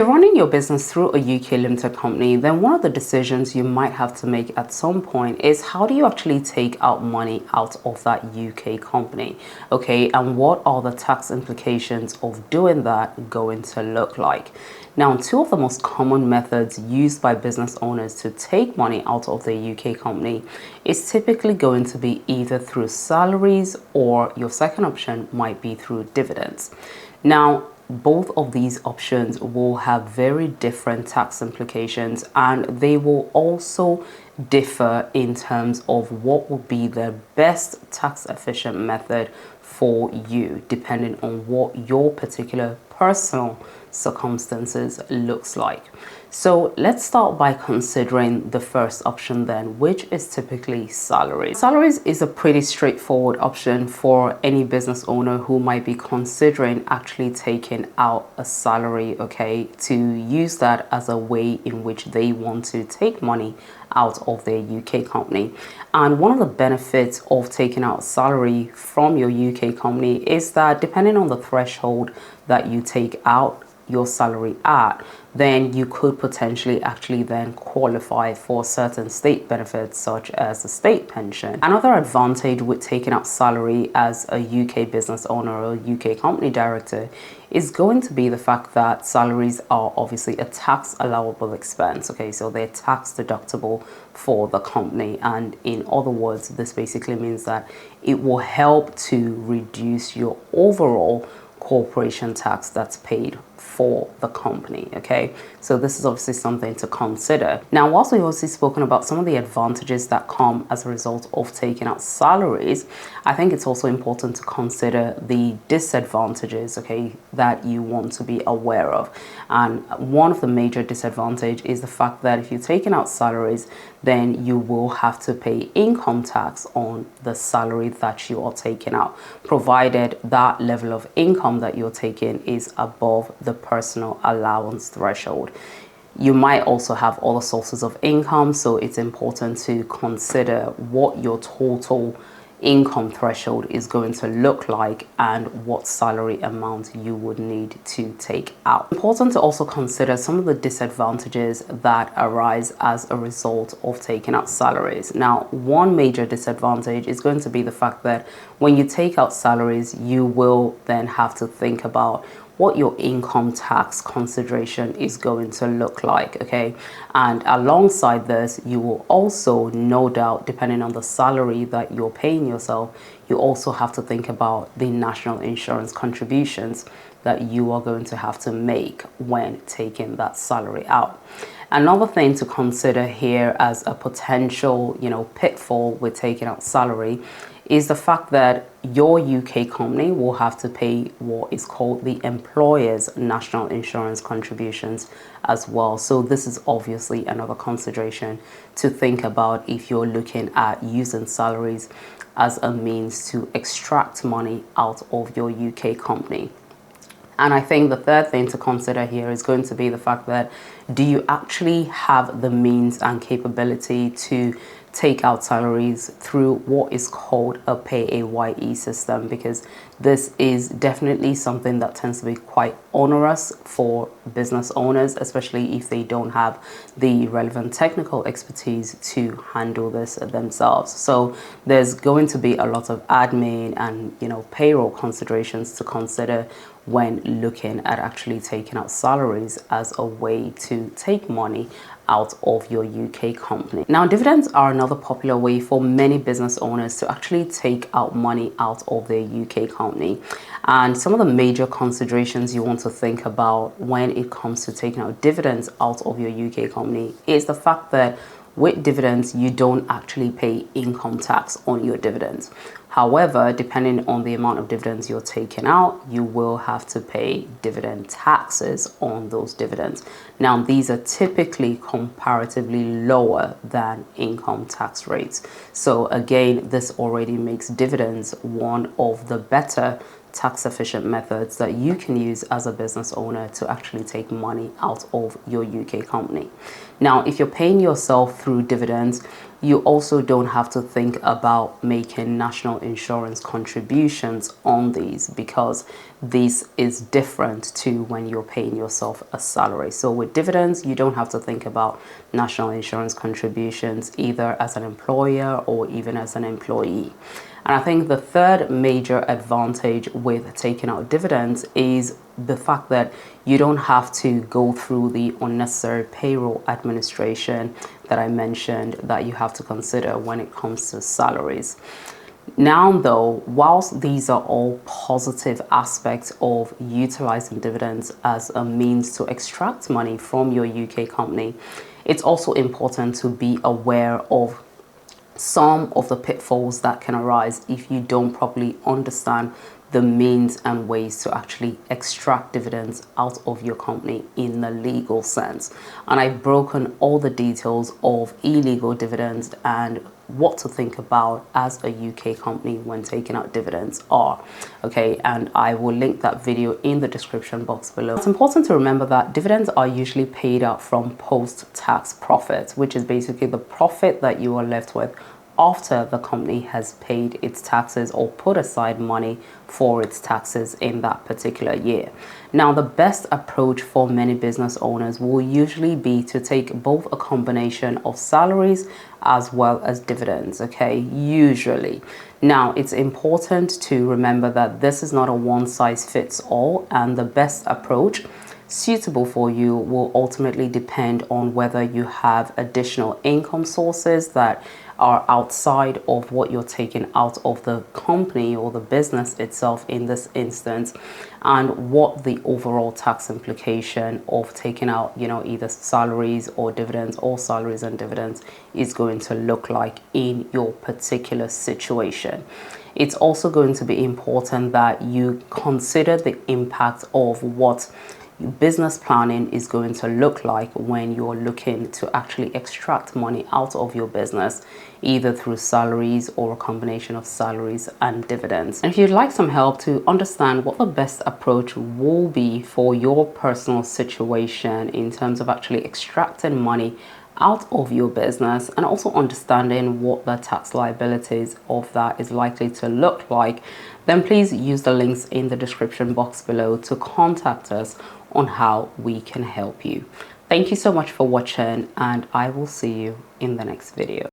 If you're running your business through a UK limited company, then one of the decisions you might have to make at some point is how do you actually take out money out of that UK company? Okay, and what are the tax implications of doing that going to look like? Now, two of the most common methods used by business owners to take money out of their UK company is typically going to be either through salaries, or your second option might be through dividends. Now, both of these options will have very different tax implications, and they will also differ in terms of what will be the best tax efficient method for you, depending on what your particular personal circumstances looks like. So let's start by considering the first option then, which is typically salaries. Salaries is a pretty straightforward option for any business owner who might be considering actually taking out a salary, okay, to use that as a way in which they want to take money out of their UK company. And one of the benefits of taking out salary from your UK company is that depending on the threshold that you take out your salary at, then you could potentially actually then qualify for certain state benefits such as the state pension. Another advantage with taking out salary as a UK business owner or UK company director is going to be the fact that salaries are obviously a tax allowable expense. Okay, so they're tax deductible for the company, and in other words, this basically means that it will help to reduce your overall corporation tax that's paid for the company. Okay, so this is obviously something to consider. Now, whilst we've also spoken about some of the advantages that come as a result of taking out salaries, I think it's also important to consider the disadvantages, okay, that you want to be aware of. And one of the major disadvantages is the fact that if you're taking out salaries, then you will have to pay income tax on the salary that you are taking out, provided that level of income that you're taking is above the personal allowance threshold. You might also have other sources of income, so it's important to consider what your total income threshold is going to look like and what salary amount you would need to take out. Important to also consider some of the disadvantages that arise as a result of taking out salaries. Now, one major disadvantage is going to be the fact that when you take out salaries, you will then have to think about what your income tax consideration is going to look like, okay? And alongside this, you will also, no doubt, depending on the salary that you're paying yourself, you also have to think about the national insurance contributions that you are going to have to make when taking that salary out. Another thing to consider here as a potential, pitfall with taking out salary is the fact that your UK company will have to pay what is called the employer's national insurance contributions as well. So this is obviously another consideration to think about if you're looking at using salaries as a means to extract money out of your UK company. And I think the third thing to consider here is going to be the fact that do you actually have the means and capability to take out salaries through what is called a PAYE system, because this is definitely something that tends to be quite onerous for business owners, especially if they don't have the relevant technical expertise to handle this themselves. So there's going to be a lot of admin and payroll considerations to consider when looking at actually taking out salaries as a way to take money out of your UK company. Now, dividends are another popular way for many business owners to actually take out money out of their UK company. And some of the major considerations you want to think about when it comes to taking out dividends out of your UK company is the fact that with dividends, you don't actually pay income tax on your dividends. However, depending on the amount of dividends you're taking out, you will have to pay dividend taxes on those dividends. Now, these are typically comparatively lower than income tax rates. So again, this already makes dividends one of the better tax efficient methods that you can use as a business owner to actually take money out of your UK company. Now, if you're paying yourself through dividends, you also don't have to think about making national insurance contributions on these, because this is different to when you're paying yourself a salary. So with dividends, you don't have to think about national insurance contributions either as an employer or even as an employee. And I think the third major advantage with taking out dividends is the fact that you don't have to go through the unnecessary payroll administration that I mentioned that you have to consider when it comes to salaries. Now, though, whilst these are all positive aspects of utilizing dividends as a means to extract money from your UK company, it's also important to be aware of some of the pitfalls that can arise if you don't properly understand the means and ways to actually extract dividends out of your company in the legal sense. And I've broken all the details of illegal dividends and what to think about as a UK company when taking out dividends are. Okay, and I will link that video in the description box below. It's important to remember that dividends are usually paid out from post-tax profits, which is basically the profit that you are left with after the company has paid its taxes or put aside money for its taxes in that particular year. Now, the best approach for many business owners will usually be to take both a combination of salaries as well as dividends, okay, usually. Now, it's important to remember that this is not a one-size-fits-all, and the best approach suitable for you will ultimately depend on whether you have additional income sources that are outside of what you're taking out of the company or the business itself in this instance, and what the overall tax implication of taking out, you know, either salaries or dividends or salaries and dividends is going to look like in your particular situation. It's also going to be important that you consider the impact of what business planning is going to look like when you're looking to actually extract money out of your business, either through salaries or a combination of salaries and dividends. And if you'd like some help to understand what the best approach will be for your personal situation in terms of actually extracting money out of your business, and also understanding what the tax liabilities of that is likely to look like, then please use the links in the description box below to contact us on how we can help you. Thank you so much for watching, and I will see you in the next video.